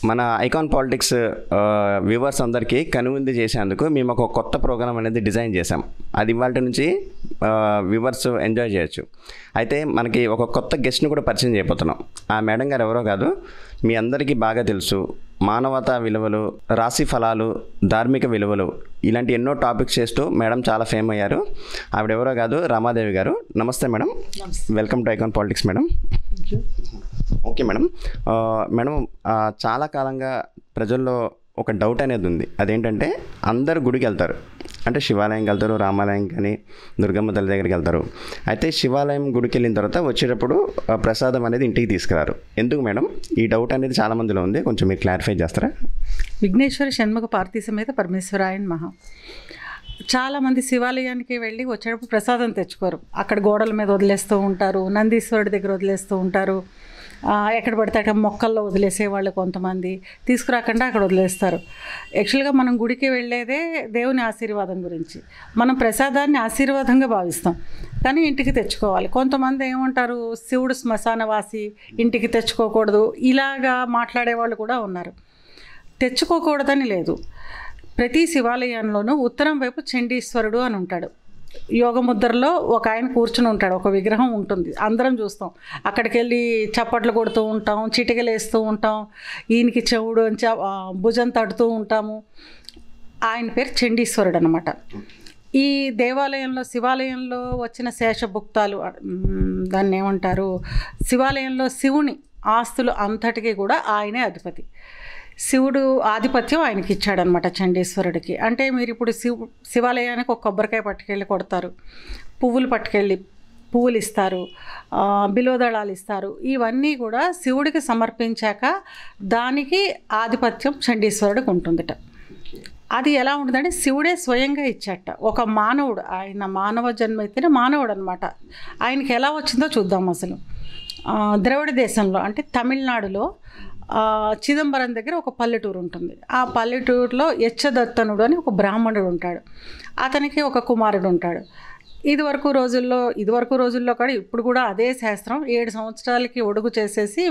మన icon politics viewers అందరికీ కనువిందు చేసేందుకు మేము ఒక కొత్త ప్రోగ్రామ్ అనేది డిజైన్ చేసాం. అది ఇవాళ నుంచి వ్యూవర్స్ ఎంజాయ్ చేయొచ్చు. అయితే మనకి ఒక కొత్త గెస్ట్ని కూడా పరిచయం చేయబోతున్నాం. ఆ మేడం గారు ఎవరో కాదు, మీ అందరికీ బాగా తెలుసు. మానవతా విలువలు, రాశి ఫలాలు, ధార్మిక విలువలు ఇలాంటి ఎన్నో టాపిక్స్ చేస్తూ మేడం చాలా ఫేమ్ అయ్యారు. ఆవిడ ఎవరో కాదు, రమాదేవి గారు. నమస్తే madam, welcome to icon politics madam. Okay madam. Madam, చాలా కాలంగా ప్రజల్లో ఒక డౌట్ అనేది ఉంది. అదేంటంటే అందరు గుడికి వెళ్తారు, అంటే శివాలయంకి వెళ్తారు, రామాలయం కానీ దుర్గమ్మ తల్లి దగ్గరికి వెళ్తారు. అయితే శివాలయం గుడికి వెళ్ళిన తర్వాత వచ్చేటప్పుడు ప్రసాదం అనేది ఇంటికి తీసుకురారు. ఎందుకు మేడం? ఈ డౌట్ అనేది చాలా మందిలో ఉంది, కొంచెం మీరు క్లారిఫై చేస్తారా? విఘ్నేశ్వర షణ్ముఖ పార్తీ సమేత పరమేశ్వరాయన్ మహా. చాలామంది శివాలయానికి వెళ్ళి వచ్చేటప్పుడు ప్రసాదం తెచ్చుకోరు. అక్కడ గోడల మీద వదిలేస్తూ ఉంటారు, నందీశ్వరుడి దగ్గర వదిలేస్తూ ఉంటారు, ఎక్కడ పడితే అక్కడ మొక్కల్లో వదిలేసేవాళ్ళు కొంతమంది, తీసుకురాకుండా అక్కడ వదిలేస్తారు. యాక్చువల్గా మనం గుడికి వెళ్ళేదే దేవుని ఆశీర్వాదం గురించి. మనం ప్రసాదాన్ని ఆశీర్వాదంగా భావిస్తాం, కానీ ఇంటికి తెచ్చుకోవాలి. కొంతమంది ఏమంటారు, శివుడు శ్మశానవాసి, ఇంటికి తెచ్చుకోకూడదు, ఇలాగా మాట్లాడేవాళ్ళు కూడా ఉన్నారు. తెచ్చుకోకూడదని లేదు. ప్రతి శివాలయంలోనూ ఉత్తరం వైపు చండీశ్వరుడు అని ఉంటాడు. యోగముద్రలో ఒక ఆయన కూర్చుని ఉంటాడు, ఒక విగ్రహం ఉంటుంది, అందరం చూస్తాం. అక్కడికి వెళ్ళి చప్పట్లు కొడుతూ ఉంటాం, చిటికలు వేస్తూ ఉంటాం, ఈయనకి చెవుడు భుజం తడుతూ ఉంటాము. ఆయన పేరు చండీశ్వరుడు అనమాట. ఈ దేవాలయంలో, శివాలయంలో వచ్చిన శేషభుక్తాలు, దాన్ని ఏమంటారు, శివాలయంలో శివుని ఆస్తులు అంతటికీ కూడా ఆయనే అధిపతి. శివుడు ఆధిపత్యం ఆయనకి ఇచ్చాడనమాట, చండీశ్వరుడికి. అంటే మీరు ఇప్పుడు శివాలయానికి ఒక కొబ్బరికాయ పట్టుకెళ్ళి కొడతారు, పువ్వులు పట్టుకెళ్ళి పువ్వులు ఇస్తారు, బిల్వదళాలు ఇస్తారు. ఇవన్నీ కూడా శివుడికి సమర్పించాక దానికి ఆధిపత్యం చండీశ్వరుడికి ఉంటుందిట. అది ఎలా ఉంటుందంటే శివుడే స్వయంగా ఇచ్చట. ఒక మానవుడు, ఆయన మానవ జన్మ అయితేనే మానవుడు అనమాట. ఆయనకి ఎలా వచ్చిందో చూద్దాం. అసలు ద్రవిడ దేశంలో, అంటే తమిళనాడులో చిదంబరం దగ్గర ఒక పల్లెటూరు ఉంటుంది. ఆ పల్లెటూరులో యచ్చదత్తనుడు అని ఒక బ్రాహ్మణుడు ఉంటాడు. అతనికి ఒక కుమారుడు ఉంటాడు. ఇదివరకు రోజుల్లో కూడా ఇప్పుడు కూడా అదే శాస్త్రం. 7 సంవత్సరాలకి ఒడుగు చేసేసి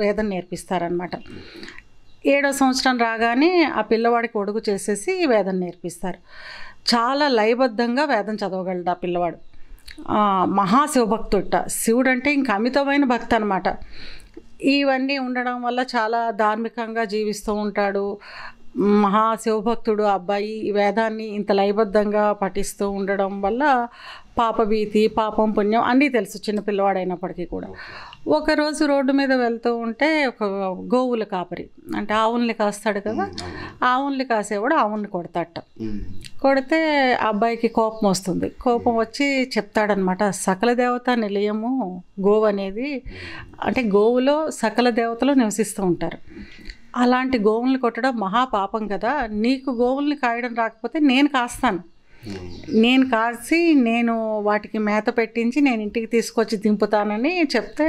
వేదం నేర్పిస్తారనమాట. 7వ సంవత్సరం రాగానే ఆ పిల్లవాడికి ఒడుగు చేసేసి వేదం నేర్పిస్తారు. చాలా లయబద్ధంగా వేదం చదవగలడు ఆ పిల్లవాడు. మహాశివభక్తుట. శివుడు అంటే ఇంకా అమితమైన భక్తి అనమాట. ఇవన్నీ ఉండడం వల్ల చాలా ధార్మికంగా జీవిస్తూ ఉంటాడు. మహాశివభక్తుడు అబ్బాయి వేదాన్ని ఇంత లయబద్ధంగా పఠిస్తూ ఉండడం వల్ల పాపభీతి, పాపం, పుణ్యం అన్నీ తెలుసు చిన్నపిల్లవాడైనప్పటికీ కూడా. ఒకరోజు రోడ్డు మీద వెళ్తూ ఉంటే ఒక గోవుల కాపరి, అంటే ఆవుల్ని కాస్తాడు కదా, ఆవుల్ని కాసేవాడు ఆవుల్ని కొడతాట. కొడితే అబ్బాయికి కోపం వస్తుంది. కోపం వచ్చి చెప్తాడనమాట, సకల దేవత నిలయము గోవు అనేది, అంటే గోవులో సకల దేవతలు నివసిస్తూ ఉంటారు. అలాంటి గోవుల్ని కొట్టడం మహాపాపం కదా, నీకు గోవుల్ని కాయడం రాకపోతే నేను కాస్తాను, నేను కాసి నేను వాటికి మేత పెట్టించి నేను ఇంటికి తీసుకొచ్చి దింపుతానని చెప్తే,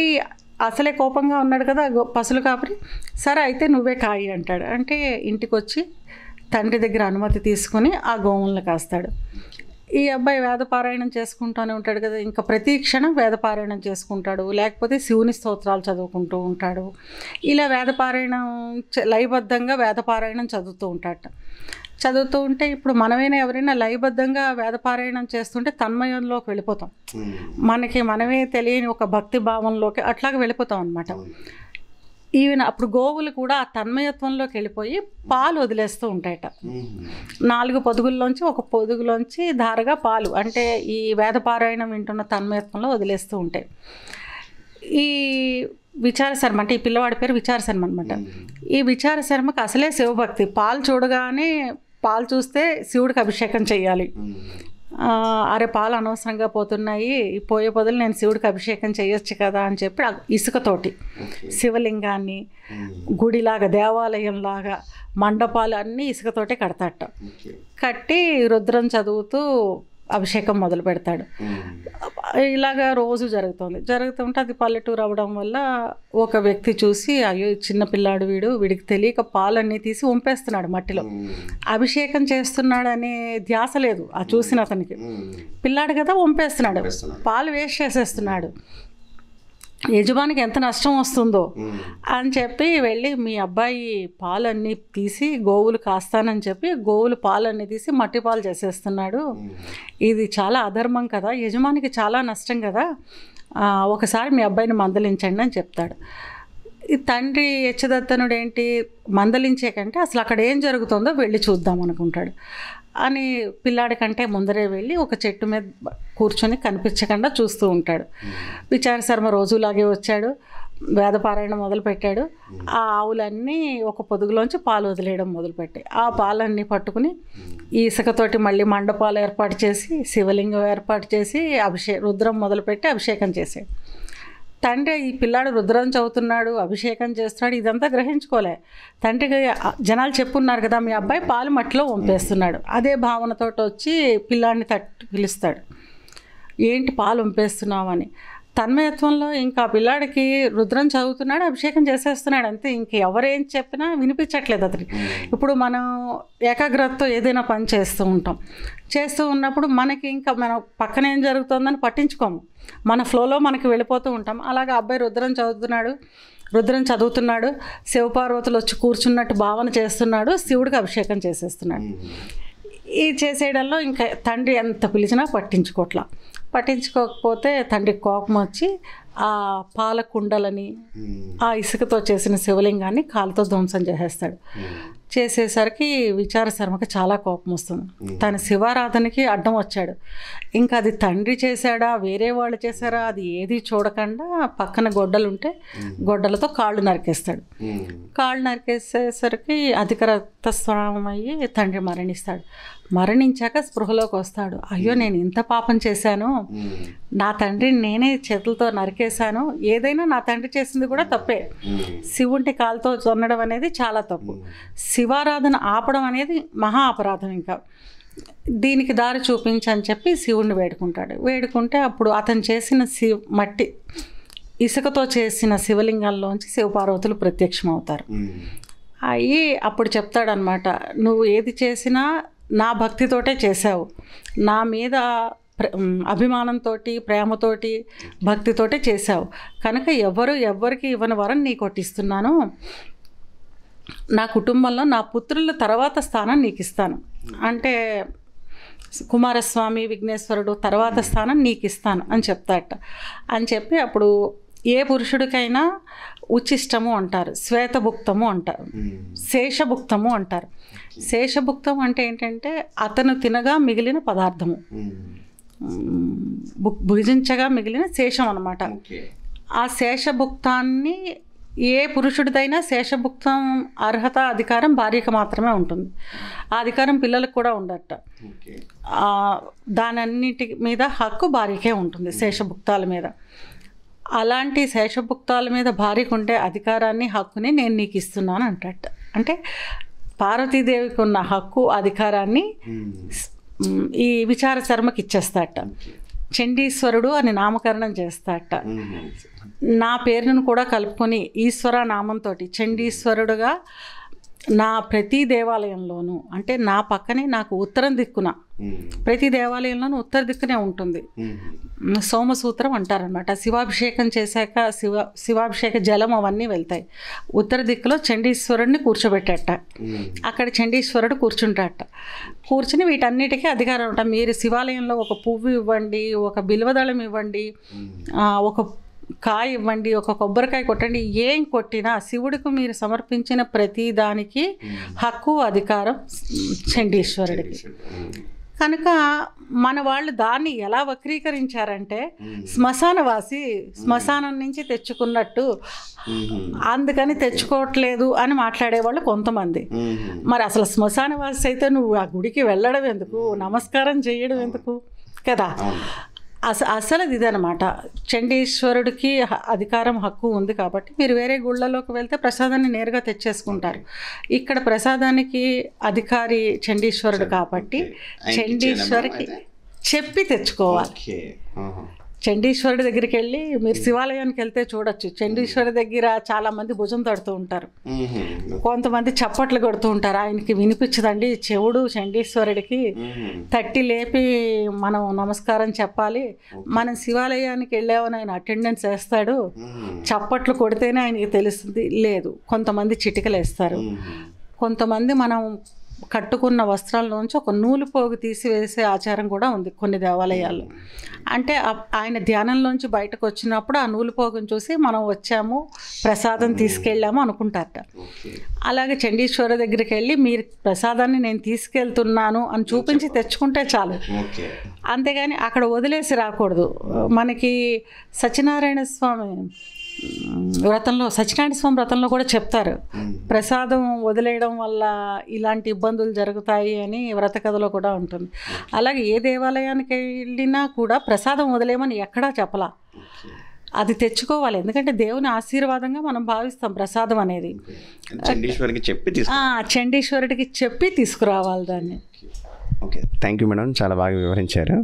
ఈ అసలే కోపంగా ఉన్నాడు కదా పశువుల కాపరి, సరే అయితే నువ్వే కాయి అంటాడు. అంటే ఇంటికి వచ్చి తండ్రి దగ్గర అనుమతి తీసుకుని ఆ గోవుల్ని కాస్తాడు. ఈ అబ్బాయి వేదపారాయణం చేసుకుంటూనే ఉంటాడు కదా, ఇంకా ప్రతి క్షణం వేదపారాయణం చేసుకుంటాడు, లేకపోతే శివుని స్తోత్రాలు చదువుకుంటూ ఉంటాడు. ఇలా వేదపారాయణం లయబద్ధంగా వేదపారాయణం చదువుతూ ఉంటాడు. చదువుతూ ఉంటే ఇప్పుడు మనమైనా ఎవరైనా లయబద్ధంగా వేదపారాయణం చేస్తుంటే తన్మయంలోకి వెళ్ళిపోతాం. మనమే తెలియని ఒక భక్తి భావంలోకి అట్లాగే వెళ్ళిపోతాం అనమాట. ఈవెన్ అప్పుడు గోవులు కూడా ఆ తన్మయత్వంలోకి వెళ్ళిపోయి పాలు వదిలేస్తూ ఉంటాయట. 4 పొదుగుల్లోంచి ఒక పొదుగులోంచి ధారగా పాలు, అంటే ఈ వేదపారాయణం వింటున్న తన్మయత్వంలో వదిలేస్తూ ఉంటాయి. ఈ విచారశర్మ, అంటే ఈ పిల్లవాడి పేరు విచారశర్మ అనమాట. ఈ విచారశర్మకు అసలే శివభక్తి. పాలు చూస్తే శివుడికి అభిషేకం చేయాలి. అరే పాలు అనవసరంగా పోతున్నాయి, పోయే బదులు నేను శివుడికి అభిషేకం చేయొచ్చు కదా అని చెప్పి ఇసుకతోటి శివలింగాన్ని గుడిలాగా, దేవాలయంలాగా మండపాలు అన్నీ ఇసుకతోటే కడతాట. కట్టి రుద్రం చదువుతూ అభిషేకం మొదలు పెడతాడు. ఇలాగా రోజు జరుగుతుంటే అది పల్లెటూరు అవ్వడం వల్ల ఒక వ్యక్తి చూసి, అయ్యో చిన్న పిల్లాడు వీడికి తెలియక పాలన్నీ తీసి వంపేస్తున్నాడు మట్టిలో, అభిషేకం చేస్తున్నాడు అనే ధ్యాస లేదు ఆ చూసిన అతనికి. పిల్లాడు కదా వంపేస్తున్నాడు, పాలు వేస్ట్ చేసేస్తున్నాడు. యజమానికి ఎంత నష్టం వస్తుందో అని చెప్పి వెళ్ళి మీ అబ్బాయి పాలన్నీ తీసి గోవులు కాస్తానని చెప్పి గోవులు పాలన్నీ తీసి మట్టి పాలు చేసేస్తున్నాడు. ఇది చాలా అధర్మం కదా, యజమానికి చాలా నష్టం కదా, ఒకసారి మీ అబ్బాయిని మందలించండి అని చెప్తాడు. ఈ తండ్రి యచ్చదత్తనుడు ఏంటి, మందలించే కంటే అసలు అక్కడ ఏం జరుగుతుందో వెళ్ళి చూద్దాం అనుకుంటాడు. అని పిల్లాడి కంటే ముందరే వెళ్ళి ఒక చెట్టు మీద కూర్చొని కనిపించకుండా చూస్తూ ఉంటాడు. విచారశర్మ రోజులాగే వచ్చాడు, వేదపారాయణ మొదలుపెట్టాడు. ఆ ఆవులన్నీ ఒక పొదుగులోంచి పాలు వదిలేయడం మొదలుపెట్టాయి. ఆ పాలన్నీ పట్టుకుని ఈ ఇసుకతోటి మళ్ళీ మండపాలు ఏర్పాటు చేసి శివలింగం ఏర్పాటు చేసి రుద్రం మొదలుపెట్టి అభిషేకం చేశాడు. తండ్రి ఈ పిల్లాడు రుద్రం చదువుతున్నాడు, అభిషేకం చేస్తున్నాడు, ఇదంతా గ్రహించుకోలే. తండ్రికి జనాలు చెప్పున్నారు కదా మీ అబ్బాయి పాలు మట్టిలో వంపేస్తున్నాడు. అదే భావనతో వచ్చి పిల్లాడిని తట్టి పిలుస్తాడు, ఏంటి పాలు వంపేస్తున్నావు అని. తన్మయత్వంలో ఇంకా పిల్లాడికి రుద్రం చదువుతున్నాడు, అభిషేకం చేసేస్తున్నాడు, అంతే. ఇంక ఎవరేం చెప్పినా వినిపించట్లేదు అతనికి. ఇప్పుడు మనం ఏకాగ్రతతో ఏదైనా పని చేస్తూ ఉంటాం, చేస్తూ ఉన్నప్పుడు మనకి ఇంకా మనం పక్కన ఏం జరుగుతుందని పట్టించుకోము, మన ఫ్లోలో మనకి వెళ్ళిపోతూ ఉంటాం. అలాగే అబ్బాయి రుద్రం చదువుతున్నాడు, శివపార్వతులు వచ్చి కూర్చున్నట్టు భావన చేస్తున్నాడు, శివుడికి అభిషేకం చేసేస్తున్నాడు. ఈ చేసేయడంలో ఇంకా తండ్రి ఎంత పిలిచినా పట్టించుకోకపోతే తండ్రికి కోపం వచ్చి ఆ పాల కుండలని ఆ ఇసుకతో చేసిన శివలింగాన్ని కాలుతో ధ్వంసం చేసేస్తాడు. చేసేసరికి విచారశర్మకి చాలా కోపం వస్తుంది. తన శివారాధనకి అడ్డం వచ్చాడు. ఇంకా అది తండ్రి చేశాడా వేరే వాళ్ళు చేశారా అది ఏది చూడకుండా పక్కన గొడ్డలుంటే గొడ్డలతో కాళ్ళు నరికేస్తాడు. కాళ్ళు నరికేసేసరికి అధిక రక్తస్రావం అయ్యి తండ్రి మరణిస్తాడు. మరణించాక స్పృహలోకి వస్తాడు. అయ్యో నేను ఇంత పాపం చేశాను, నా తండ్రిని నేనే చేతులతో నరికేశాను, ఏదైనా నా తండ్రి చేసింది కూడా తప్పే. శివుంటి కాలుతో చొన్నడం అనేది చాలా తప్పు, శివారాధన ఆపడం అనేది మహా అపరాధం. ఇంకా దీనికి దారి చూపించని చెప్పి శివుణ్ణి వేడుకుంటే అప్పుడు అతను చేసిన మట్టి ఇసుకతో చేసిన శివలింగంలోంచి శివపార్వతులు ప్రత్యక్షమవుతారు. అయ్యి అప్పుడు చెప్తాడనమాట, నువ్వు ఏది చేసినా నా భక్తితోటే చేశావు, నా మీద అభిమానంతో ప్రేమతోటి భక్తితోటే చేశావు కనుక ఎవరికి ఇవ్వని వరం నీకు కొట్టిస్తున్నాను, నా కుటుంబంలో నా పుత్రుల తర్వాత స్థానం నీకు ఇస్తాను అంటే కుమారస్వామి విఘ్నేశ్వరుడు తర్వాత స్థానం నీకు ఇస్తాను అని చెప్తాట. అని చెప్పి అప్పుడు ఏ పురుషుడికైనా ఉచ్చిష్టము అంటారు, శ్వేతభుక్తము అంటారు, శేషభుక్తము అంటారు. శేషభుక్తం అంటే ఏంటంటే అతను తినగా మిగిలిన పదార్థము, భుజించగా మిగిలిన శేషం అన్నమాట. ఆ శేషభుక్తాన్ని ఏ పురుషుడిదైనా శేషభుక్తం అర్హత అధికారం భార్యకు మాత్రమే ఉంటుంది. ఆ అధికారం పిల్లలకు కూడా ఉండట. దానన్నిటి మీద హక్కు భార్యకే ఉంటుంది శేషభుక్తాల మీద. అలాంటి శేషభుక్తాల మీద భార్యకు ఉండే అధికారాన్ని హక్కుని నేను నీకు ఇస్తున్నాను అంటట. అంటే పార్వతీదేవికి ఉన్న హక్కు అధికారాన్ని ఈ విచారశర్మకి ఇచ్చేస్తాట. చండీశ్వరుడు అని నామకరణం చేస్తాట. నా పేరును కూడా కలుపుకొని ఈశ్వర నామంతో చండీశ్వరుడుగా నా ప్రతి దేవాలయంలోనూ అంటే నా పక్కనే నాకు ఉత్తరం దిక్కున ప్రతి దేవాలయంలోనూ ఉత్తర దిక్కునే ఉంటుంది. సోమసూత్రం అంటారనమాట. శివాభిషేకం చేశాక శివాభిషేక జలం అవన్నీ వెళ్తాయి. ఉత్తర దిక్కులో చండీశ్వరుడిని కూర్చోబెట్టట. అక్కడ చండీశ్వరుడు కూర్చుంటాట. కూర్చుని వీటన్నిటికీ అధికారం ఉంటా. మీరు శివాలయంలో ఒక పువ్వు ఇవ్వండి, ఒక బిల్వదళం ఇవ్వండి, ఒక కాయ ఇవ్వండి, ఒక కొబ్బరికాయ కొట్టండి, ఏం కొట్టినా శివుడికి మీరు సమర్పించిన ప్రతి దానికి హక్కు అధికారం చండీశ్వరుడికి. కనుక మన వాళ్ళు దాన్ని ఎలా వక్రీకరించారంటే శ్మశానం నుంచి తెచ్చుకున్నట్టు, అందుకని తెచ్చుకోవట్లేదు అని మాట్లాడేవాళ్ళు కొంతమంది. మరి అసలు శ్మశానవాసి అయితే నువ్వు ఆ గుడికి వెళ్ళడం ఎందుకు, నమస్కారం చేయడం ఎందుకు కదా. అసలు ఇదనమాట. చండీశ్వరుడికి అధికారం హక్కు ఉంది కాబట్టి మీరు వేరే గుళ్ళలోకి వెళ్తే ప్రసాదాన్ని నేరుగా తెచ్చేసుకుంటారు. ఇక్కడ ప్రసాదానికి అధికారి చండీశ్వరుడు కాబట్టి చండీశ్వరికి చెప్పి తెచ్చుకోవాలి. చండీశ్వరుడి దగ్గరికి వెళ్ళి మీరు శివాలయానికి వెళ్తే చూడొచ్చు. చండీశ్వరుడి దగ్గర చాలామంది భుజం తడుతూ ఉంటారు, కొంతమంది చప్పట్లు కొడుతూ ఉంటారు. ఆయనకి వినిపించదండి చెవుడు చండీశ్వరుడికి, తట్టి లేపి మనం నమస్కారం చెప్పాలి. మనం శివాలయానికి వెళ్ళామని ఆయన అటెండెన్స్ వేస్తాడు, చప్పట్లు కొడితేనే ఆయనకి తెలుస్తుంది. లేదు, కొంతమంది చిటికలు వేస్తారు. కొంతమంది మనం కట్టుకున్న వస్త్రాల్లోంచి ఒక నూలు పోగు తీసివేసే ఆచారం కూడా ఉంది కొన్ని దేవాలయాల్లో. అంటే ఆయన ధ్యానంలోంచి బయటకు వచ్చినప్పుడు ఆ నూలు పోగుని చూసి మనం వచ్చాము, ప్రసాదం తీసుకెళ్ళాము అనుకుంటారట. అలాగే చండీశ్వర దగ్గరికి వెళ్ళి మీరు ప్రసాదాన్ని నేను తీసుకెళ్తున్నాను అని చూపించి తెచ్చుకుంటే చాలు, అంతేగాని అక్కడ వదిలేసి రాకూడదు. మనకి సత్యనారాయణ స్వామి వ్రతంలో, సత్యనారాయణ స్వామి వ్రతంలో కూడా చెప్తారు, ప్రసాదం వదిలేయడం వల్ల ఇలాంటి ఇబ్బందులు జరుగుతాయి అని వ్రత కథలో కూడా ఉంటుంది. అలాగే ఏ దేవాలయానికి వెళ్ళినా కూడా ప్రసాదం వదిలేయమని ఎక్కడా చెప్పలా, అది తెచ్చుకోవాలి. ఎందుకంటే దేవుని ఆశీర్వాదంగా మనం భావిస్తాం ప్రసాదం అనేది. చండీశ్వరుడికి చెప్పి తీసుకురావాలి దాన్ని. ఓకే, థ్యాంక్ యూ మేడం, చాలా బాగా వివరించారు.